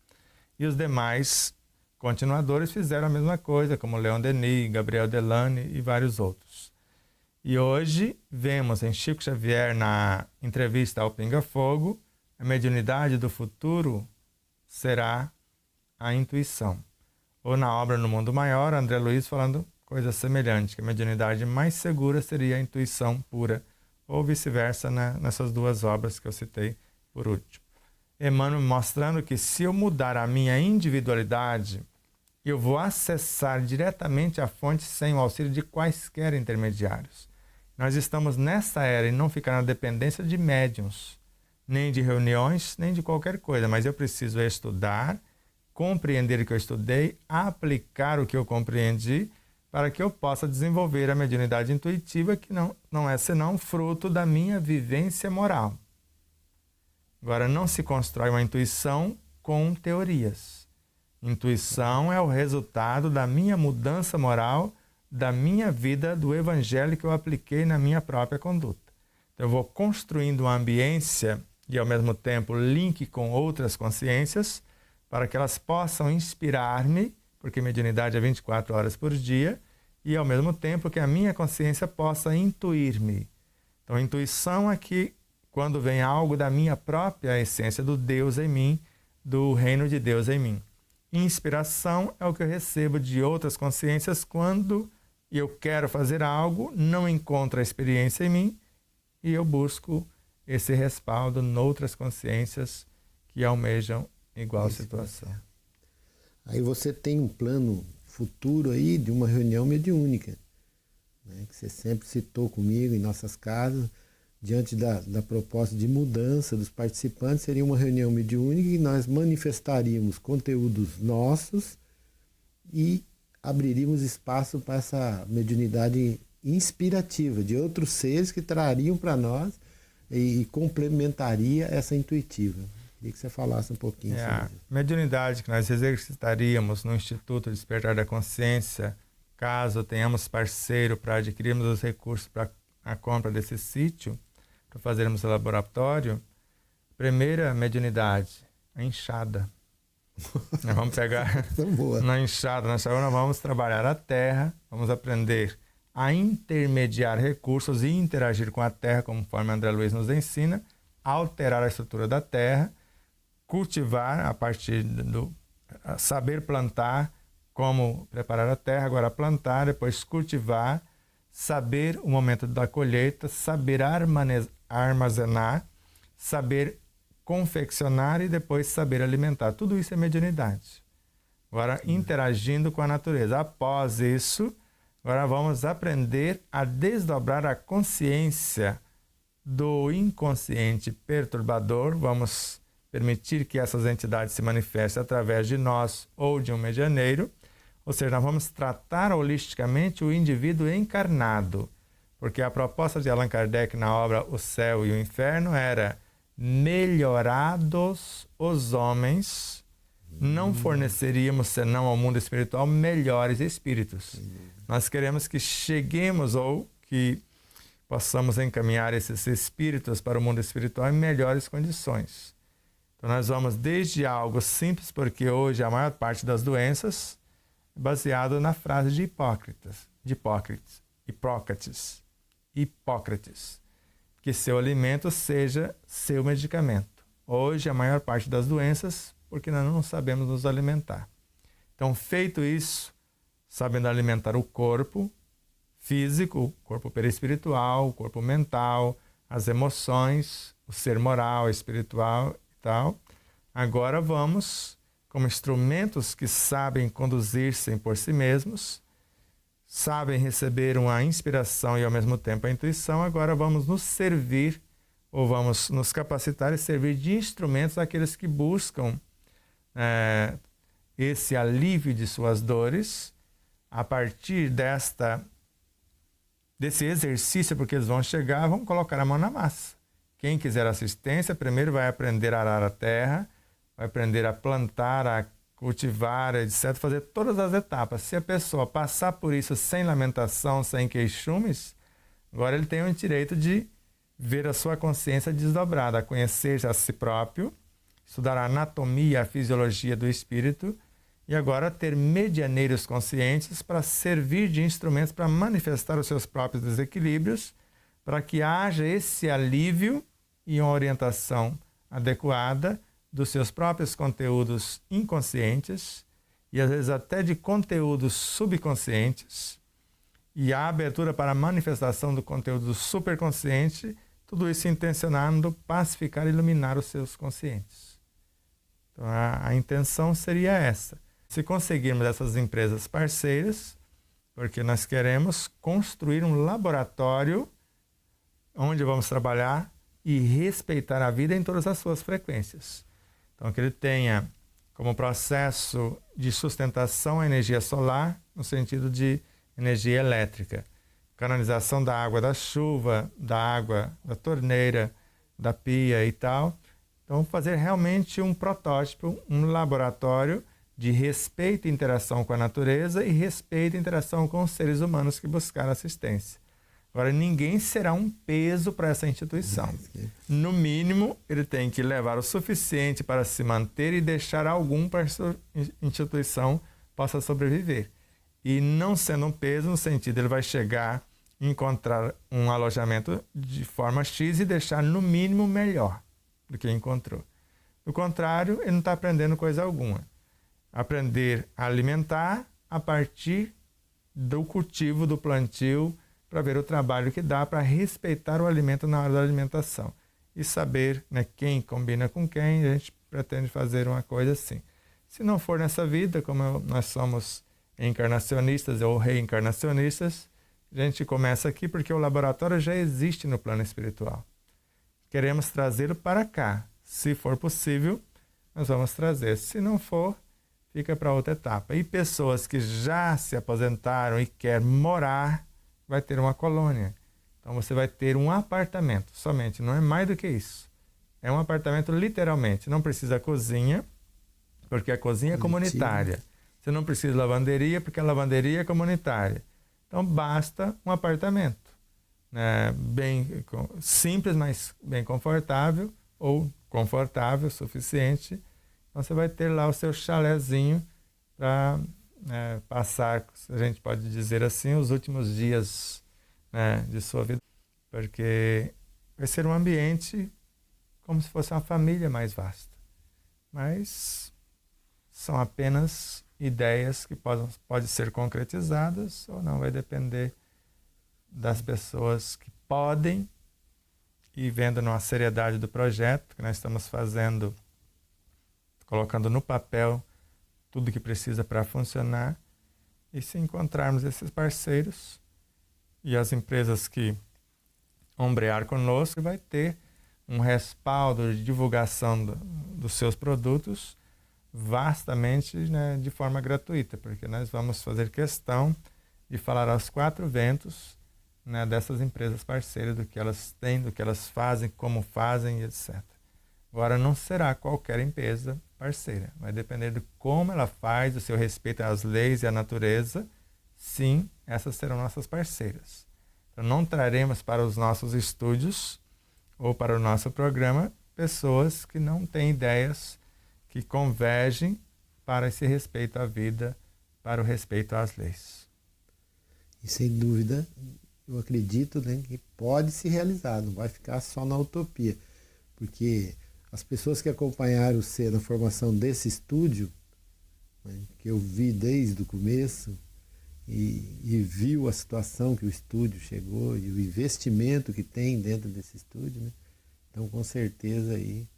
Speaker 1: E os demais continuadores fizeram a mesma coisa, como Leon Denis, Gabriel Delane e vários outros. E hoje vemos em Chico Xavier, na entrevista ao Pinga Fogo, a mediunidade do futuro será a intuição. Ou na obra No Mundo Maior, André Luiz falando coisa semelhante, que a mediunidade mais segura seria a intuição pura, ou vice-versa nessas duas obras que eu citei por último. Emmanuel mostrando que se eu mudar a minha individualidade, eu vou acessar diretamente a fonte sem o auxílio de quaisquer intermediários. Nós estamos nessa era e não ficar na dependência de médiuns, nem de reuniões, nem de qualquer coisa, mas eu preciso estudar, compreender o que eu estudei, aplicar o que eu compreendi, para que eu possa desenvolver a mediunidade intuitiva, que não é senão fruto da minha vivência moral. Agora, não se constrói uma intuição com teorias. Intuição é o resultado da minha mudança moral, da minha vida, do evangelho que eu apliquei na minha própria conduta. Então, eu vou construindo uma ambiência e, ao mesmo tempo, link com outras consciências, para que elas possam inspirar-me, porque mediunidade é 24 horas por dia, e ao mesmo tempo que a minha consciência possa intuir-me. Então, a intuição é que, quando vem algo da minha própria essência, do Deus em mim, do reino de Deus em mim. Inspiração é o que eu recebo de outras consciências quando eu quero fazer algo, não encontro a experiência em mim, e eu busco esse respaldo noutras consciências que almejam igual situação.
Speaker 2: Aí você tem um plano futuro aí de uma reunião mediúnica, né, que você sempre citou comigo em nossas casas, diante da proposta de mudança dos participantes, seria uma reunião mediúnica e nós manifestaríamos conteúdos nossos e abriríamos espaço para essa mediunidade inspirativa de outros seres que trariam para nós e complementaria essa intuitiva. Queria que você falasse um pouquinho sobre
Speaker 1: A
Speaker 2: isso.
Speaker 1: mediunidade que nós exercitaríamos no Instituto Despertar da Consciência, caso tenhamos parceiro para adquirirmos os recursos para a compra desse sítio, para fazermos o laboratório, primeira mediunidade, a enxada. Nós vamos pegar na enxada, nós vamos trabalhar a terra, vamos aprender a intermediar recursos e interagir com a terra, conforme André Luiz nos ensina, alterar a estrutura da terra, cultivar a partir do saber plantar, como preparar a terra, agora plantar, depois cultivar, saber o momento da colheita, saber armazenar, saber confeccionar e depois saber alimentar. Tudo isso é mediunidade. Agora, interagindo com a natureza. Após isso, agora vamos aprender a desdobrar a consciência do inconsciente perturbador, vamos permitir que essas entidades se manifestem através de nós ou de um medianeiro, ou seja, nós vamos tratar holisticamente o indivíduo encarnado, porque a proposta de Allan Kardec na obra O Céu e o Inferno era: melhorados os homens, não forneceríamos senão ao mundo espiritual melhores espíritos. Nós queremos que cheguemos ou que possamos encaminhar esses espíritos para o mundo espiritual em melhores condições. Então nós vamos desde algo simples, porque hoje a maior parte das doenças é baseado na frase de Hipócrates, que seu alimento seja seu medicamento. Hoje a maior parte das doenças, porque nós não sabemos nos alimentar. Então, feito isso, sabendo alimentar o corpo físico, o corpo perispiritual, o corpo mental, as emoções, o ser moral, espiritual e tal, agora vamos, como instrumentos que sabem conduzir-se por si mesmos, sabem receber uma inspiração e ao mesmo tempo a intuição, agora vamos nos servir, ou vamos nos capacitar e servir de instrumentos àqueles que buscam esse alívio de suas dores a partir desse exercício, porque eles vão chegar, vão colocar a mão na massa. Quem quiser assistência, primeiro vai aprender a arar a terra, vai aprender a plantar, a cultivar, etc., fazer todas as etapas. Se a pessoa passar por isso sem lamentação, sem queixumes, agora ele tem o direito de ver a sua consciência desdobrada, a conhecer a si próprio, estudar a anatomia, a fisiologia do espírito e agora ter medianeiros conscientes para servir de instrumentos para manifestar os seus próprios desequilíbrios, para que haja esse alívio e uma orientação adequada dos seus próprios conteúdos inconscientes e às vezes até de conteúdos subconscientes e a abertura para a manifestação do conteúdo superconsciente, tudo isso intencionando pacificar e iluminar os seus conscientes. Então a intenção seria essa. Se conseguirmos essas empresas parceiras, porque nós queremos construir um laboratório onde vamos trabalhar e respeitar a vida em todas as suas frequências. Então, que ele tenha como processo de sustentação a energia solar, no sentido de energia elétrica. Canalização da água da chuva, da água da torneira, da pia e tal. Então, fazer realmente um protótipo, um laboratório de respeito e interação com a natureza e respeito e interação com os seres humanos que buscaram assistência. Agora, ninguém será um peso para essa instituição. No mínimo, ele tem que levar o suficiente para se manter e deixar algum para que essa instituição possa sobreviver. E não sendo um peso, no sentido, ele vai chegar e encontrar um alojamento de forma X e deixar no mínimo melhor do que encontrou. Do contrário, ele não está aprendendo coisa alguma. Aprender a alimentar a partir do cultivo, do plantio, para ver o trabalho que dá para respeitar o alimento na hora da alimentação. E saber, né, quem combina com quem, a gente pretende fazer uma coisa assim. Se não for nessa vida, como nós somos encarnacionistas ou reencarnacionistas, a gente começa aqui porque o laboratório já existe no plano espiritual. Queremos trazê-lo para cá. Se for possível, nós vamos trazer. Se não for, fica para outra etapa. E pessoas que já se aposentaram e querem morar, vai ter uma colônia. Então você vai ter um apartamento somente, não é mais do que isso. É um apartamento literalmente. Não precisa cozinha, porque a cozinha é comunitária. Você não precisa de lavanderia, porque a lavanderia é comunitária. Então basta um apartamento, né? Bem simples, mas bem confortável, ou confortável o suficiente. Então você vai ter lá o seu chalézinho para passar, a gente pode dizer assim, os últimos dias, né, de sua vida, porque vai ser um ambiente como se fosse uma família mais vasta. Mas são apenas ideias que podem ser concretizadas ou não, vai depender das pessoas que podem ir vendo na seriedade do projeto que nós estamos fazendo, colocando no papel tudo que precisa para funcionar, e se encontrarmos esses parceiros e as empresas que ombrear conosco e vai ter um respaldo de divulgação dos seus produtos vastamente, né, de forma gratuita, porque nós vamos fazer questão de falar aos 4 ventos, né, dessas empresas parceiras, do que elas têm, do que elas fazem, como fazem, etc. Agora, não será qualquer empresa parceira, vai depender de como ela faz, do seu respeito às leis e à natureza. Sim, essas serão nossas parceiras. Então, não traremos para os nossos estúdios ou para o nosso programa pessoas que não têm ideias que convergem para esse respeito à vida, para o respeito às leis.
Speaker 2: E sem dúvida, eu acredito, né, que pode se realizar, não vai ficar só na utopia, porque as pessoas que acompanharam você na formação desse estúdio, né, que eu vi desde o começo, e viu a situação que o estúdio chegou e o investimento que tem dentro desse estúdio, né? Então, com certeza aí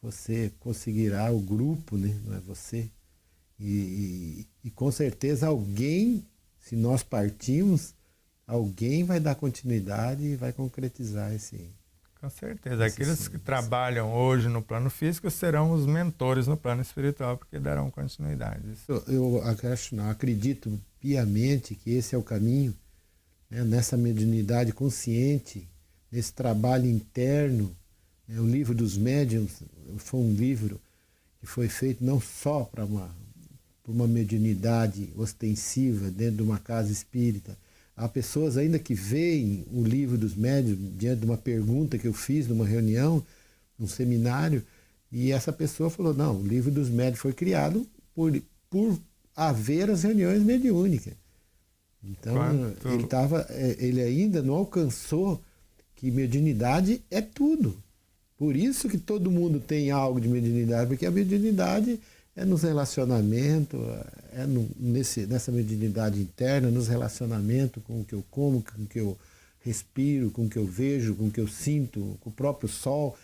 Speaker 2: você conseguirá, o grupo, né? Não é você, e com certeza alguém, se nós partimos, alguém vai dar continuidade e vai concretizar esse.
Speaker 1: Com certeza. Aqueles que trabalham hoje no plano físico serão os mentores no plano espiritual, porque darão continuidade.
Speaker 2: Eu acredito piamente que esse é o caminho, né, nessa mediunidade consciente, nesse trabalho interno. Né, o livro dos médiuns foi um livro que foi feito não só para uma mediunidade ostensiva dentro de uma casa espírita. Há pessoas ainda que veem o livro dos médiuns diante de uma pergunta que eu fiz numa reunião, num seminário, e essa pessoa falou, não, o livro dos médiuns foi criado por haver as reuniões mediúnicas. Então, ele ainda não alcançou que mediunidade é tudo. Por isso que todo mundo tem algo de mediunidade, porque a mediunidade é nos relacionamentos, nessa mediunidade interna, nos relacionamentos com o que eu como, com o que eu respiro, com o que eu vejo, com o que eu sinto, com o próprio sol.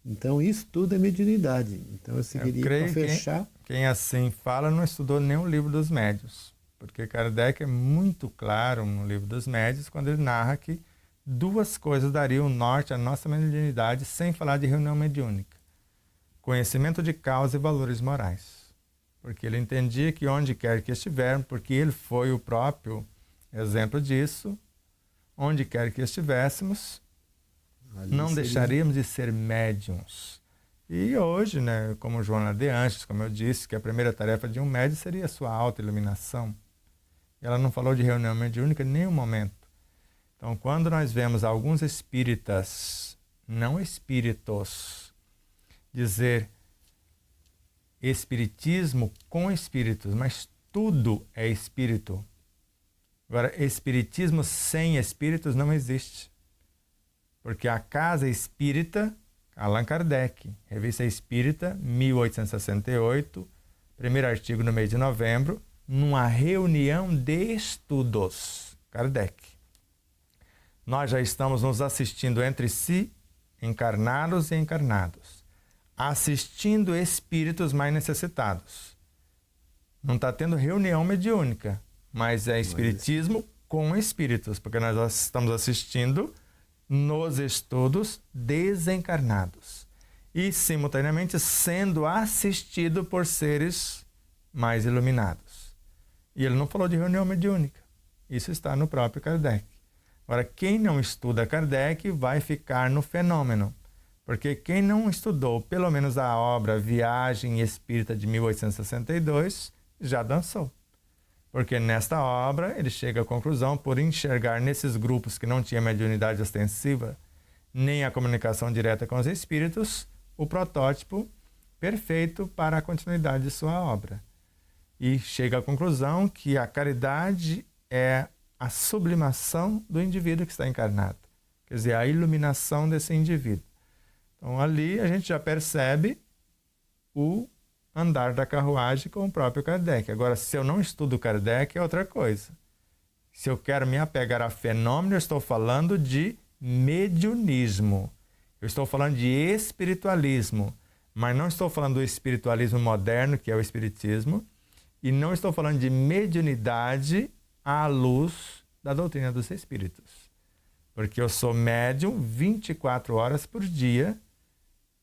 Speaker 2: Então, isso tudo é mediunidade. Então, eu seguiria para fechar.
Speaker 1: Quem assim fala não estudou nem o livro dos médiuns, porque Kardec é muito claro no livro dos médiuns, quando ele narra que 2 coisas dariam norte à nossa mediunidade, sem falar de reunião mediúnica: conhecimento de causa e valores morais. Porque ele entendia que onde quer que estivermos, porque ele foi o próprio exemplo disso, onde quer que estivéssemos, não deixaríamos de ser médiums. E hoje, né, como Joana de Anjos, como eu disse, que a primeira tarefa de um médium seria a sua autoiluminação. Ela não falou de reunião mediúnica em nenhum momento. Então, quando nós vemos alguns espíritas, não espíritos, dizer espiritismo com espíritos, mas tudo é espírito. Agora, espiritismo sem espíritos não existe. Porque a Casa Espírita, Allan Kardec, Revista Espírita, 1868, primeiro artigo no mês de novembro, numa reunião de estudos, Kardec. Nós já estamos nos assistindo entre si, encarnados e encarnados, assistindo espíritos mais necessitados. Não está tendo reunião mediúnica, mas é espiritismo com espíritos, porque nós estamos assistindo nos estudos desencarnados e, simultaneamente, sendo assistido por seres mais iluminados. E ele não falou de reunião mediúnica. Isso está no próprio Kardec. Agora, quem não estuda Kardec vai ficar no fenômeno. Porque quem não estudou, pelo menos a obra Viagem Espírita de 1862, já dançou. Porque nesta obra ele chega à conclusão, por enxergar nesses grupos que não tinha mediunidade ostensiva, nem a comunicação direta com os espíritos, o protótipo perfeito para a continuidade de sua obra. E chega à conclusão que a caridade é a sublimação do indivíduo que está encarnado. Quer dizer, a iluminação desse indivíduo. Então, ali a gente já percebe o andar da carruagem com o próprio Kardec. Agora, se eu não estudo Kardec, é outra coisa. Se eu quero me apegar a fenômeno, eu estou falando de mediunismo. Eu estou falando de espiritualismo, mas não estou falando do espiritualismo moderno, que é o espiritismo, e não estou falando de mediunidade à luz da doutrina dos espíritos. Porque eu sou médium 24 horas por dia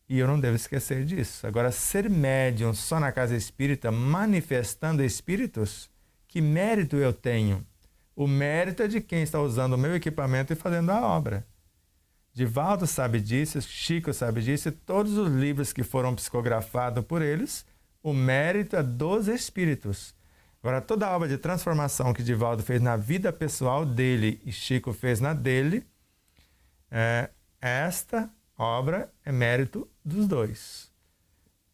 Speaker 1: e eu não devo esquecer disso. Agora, ser médium só na casa espírita, manifestando espíritos, que mérito eu tenho? O mérito é de quem está usando o meu equipamento e fazendo a obra. Divaldo sabe disso, Chico sabe disso, e todos os livros que foram psicografados por eles, o mérito é dos espíritos. Agora, toda a obra de transformação que Divaldo fez na vida pessoal dele e Chico fez na dele, esta obra é mérito dos dois.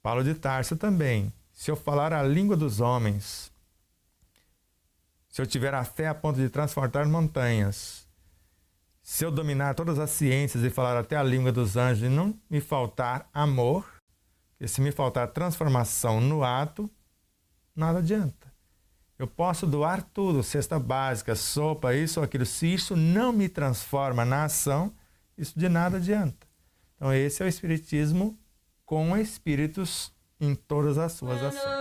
Speaker 1: Paulo de Tarso também. Se eu falar a língua dos homens, se eu tiver a fé a ponto de transportar montanhas, se eu dominar todas as ciências e falar até a língua dos anjos e não me faltar amor, porque se me faltar transformação no ato, nada adianta. Eu posso doar tudo, cesta básica, sopa, isso ou aquilo. Se isso não me transforma na ação, isso de nada adianta. Então esse é o espiritismo com espíritos em todas as suas ações.